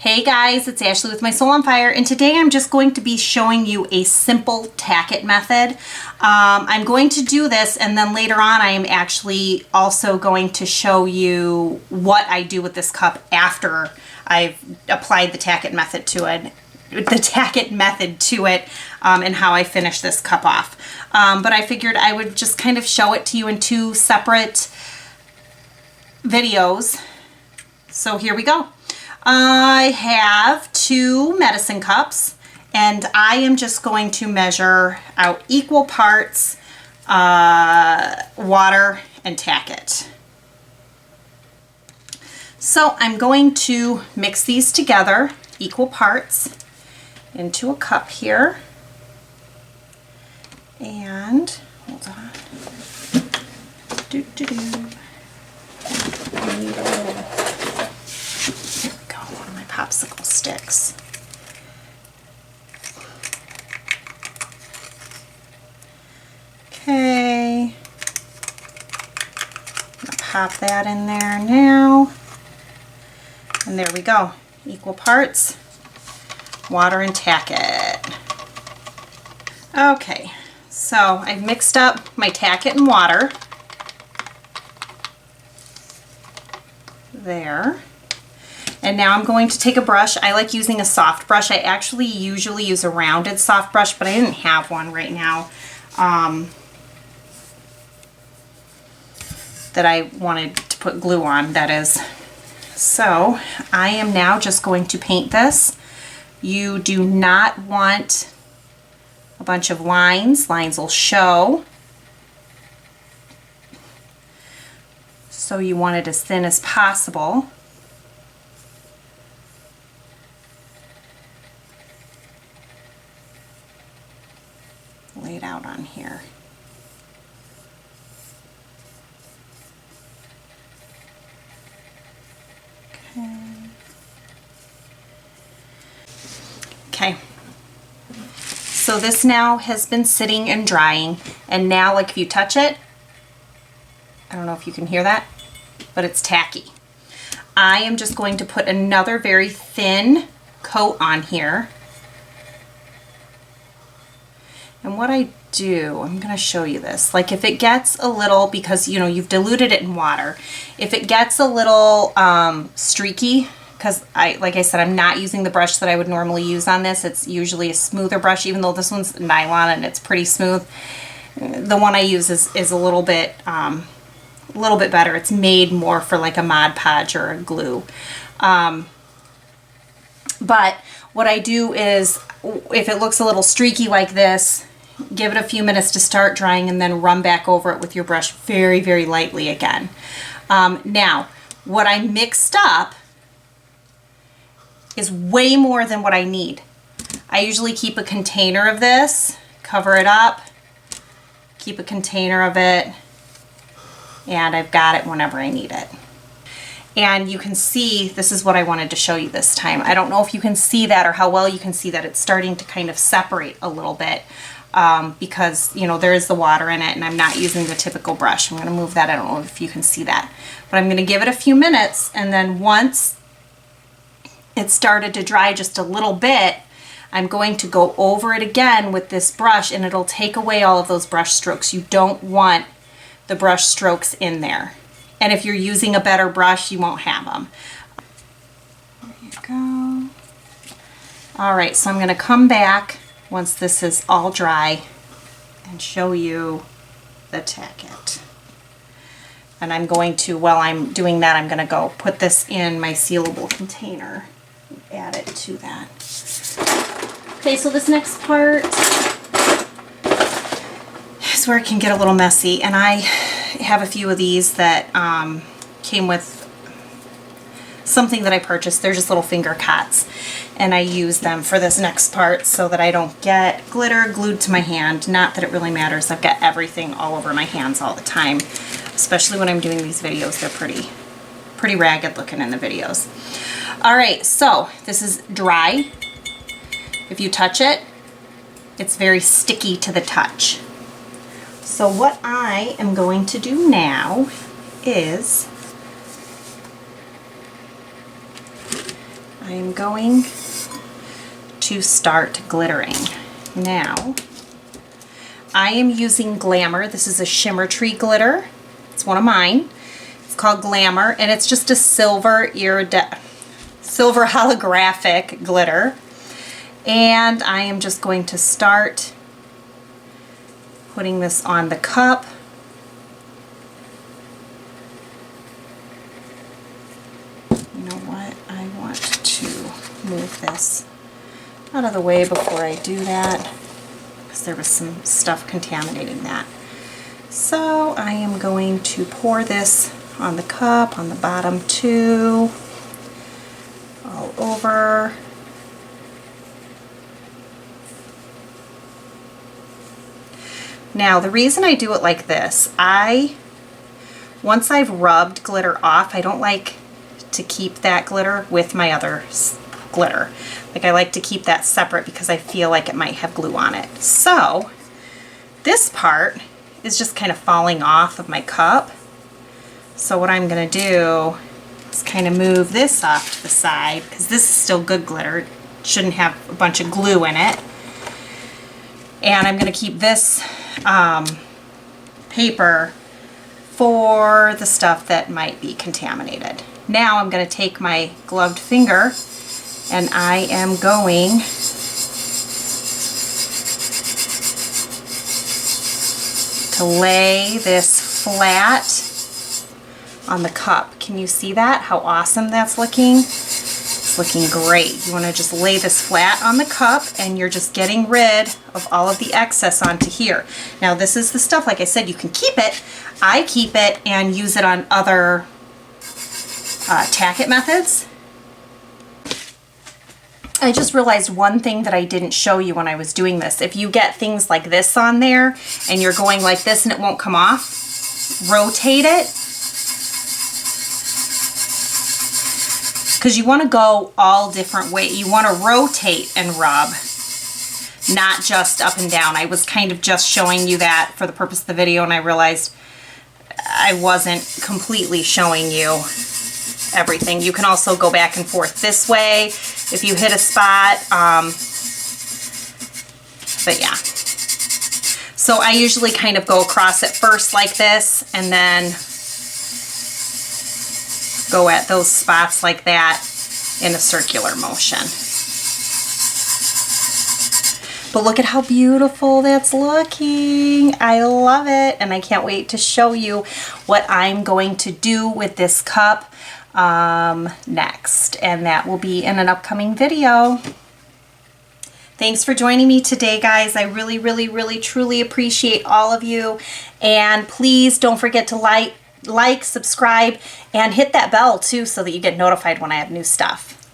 Hey guys, it's Ashley with My Soul on Fire, and today I'm just going to be showing you a simple tack it method. I'm going to do this, and then later on I am actually also going to show you what I do with this cup after I've applied the tack it method to it, and how I finish this cup off. But I figured I would just kind of show it to you in two separate videos. So here we go. I have 2 medicine cups, and I am just going to measure out equal parts water and tack it. So I'm going to mix these together, equal parts, into a cup here. And hold on. I need a little. One of my popsicle sticks. Okay, I'm gonna pop that in there now, and there we go. Equal parts, water and tack it. Okay, so I've mixed up my tack it and water. There. And now I'm going to take a brush. I like using a soft brush. I actually usually use a rounded soft brush, but I didn't have one right now that I wanted to put glue on, that is. So I am now just going to paint this. You do not want a bunch of lines. Lines will show. So you want it as thin as possible. Laid out on here. Okay. So this now has been sitting and drying, and now, like, if you touch it, I don't know if you can hear that, but it's tacky. I am just going to put another very thin coat on here. And what I do, I'm going to show you this. Like, if it gets a little, because you know you've diluted it in water, if it gets a little streaky, because like I said, I'm not using the brush that I would normally use on this. It's usually a smoother brush, even though this one's nylon and it's pretty smooth. The one I use is a little bit better. It's made more for like a Mod Podge or a glue. But what I do is, if it looks a little streaky like this, give it a few minutes to start drying, and then run back over it with your brush very, very lightly again. Now, what I mixed up is way more than what I need. I usually keep a container of this, cover it up, keep a container of it, and I've got it whenever I need it. And you can see, this is what I wanted to show you this time. I don't know if you can see that or how well you can see that. It's starting to kind of separate a little bit because, you know, there is the water in it, and I'm not using the typical brush. I'm going to move that. I don't know if you can see that. But I'm going to give it a few minutes, and then once it started to dry just a little bit, I'm going to go over it again with this brush, and it'll take away all of those brush strokes. You don't want the brush strokes in there. And if you're using a better brush, you won't have them. There you go. All right, so I'm going to come back once this is all dry and show you the tack it. And I'm going to, while I'm doing that, I'm going to go put this in my sealable container and add it to that. Okay, so this next part is where it can get a little messy, and I have a few of these that came with something that I purchased. They're just little finger cots, and I use them for this next part so that I don't get glitter glued to my hand. Not that it really matters. I've got everything all over my hands all the time, especially when I'm doing these videos. They're pretty ragged looking in the videos. All right, so this is dry. If you touch it, it's very sticky to the touch. So what I am going to do now is I'm going to start glittering. Now, I am using Glamour. This is a Shimmer Tree glitter. It's one of mine. It's called Glamour, and it's just a silver holographic glitter. And I am just going to start putting this on the cup. You know what? I want to move this out of the way before I do that, because there was some stuff contaminating that. So I am going to pour this on the cup, on the bottom too, all over. Now the reason I do it like this, once I've rubbed glitter off, I don't like to keep that glitter with my other glitter. Like, I like to keep that separate because I feel like it might have glue on it. So this part is just kind of falling off of my cup. So what I'm going to do is kind of move this off to the side, because this is still good glitter. It shouldn't have a bunch of glue in it. And I'm going to keep this paper for the stuff that might be contaminated. Now I'm going to take my gloved finger and I am going to lay this flat on the cup. Can you see that? How awesome that's looking? It's looking great. You want to just lay this flat on the cup, and you're just getting rid of all of the excess onto here. Now this is the stuff, like I said, you can keep it. I keep it and use it on other Tack It methods. I just realized one thing that I didn't show you when I was doing this. If you get things like this on there and you're going like this and it won't come off, rotate it. Because you want to go all different ways. You want to rotate and rub, not just up and down. I was kind of just showing you that for the purpose of the video, and I realized I wasn't completely showing you everything. You can also go back and forth this way if you hit a spot. But yeah. So I usually kind of go across it first like this, and then go at those spots like that in a circular motion. But look at how beautiful that's looking. I love it, and I can't wait to show you what I'm going to do with this cup next, and that will be in an upcoming video. Thanks for joining me today, guys. I really, really, really, truly appreciate all of you, and please don't forget to like, subscribe, and hit that bell too so that you get notified when I have new stuff.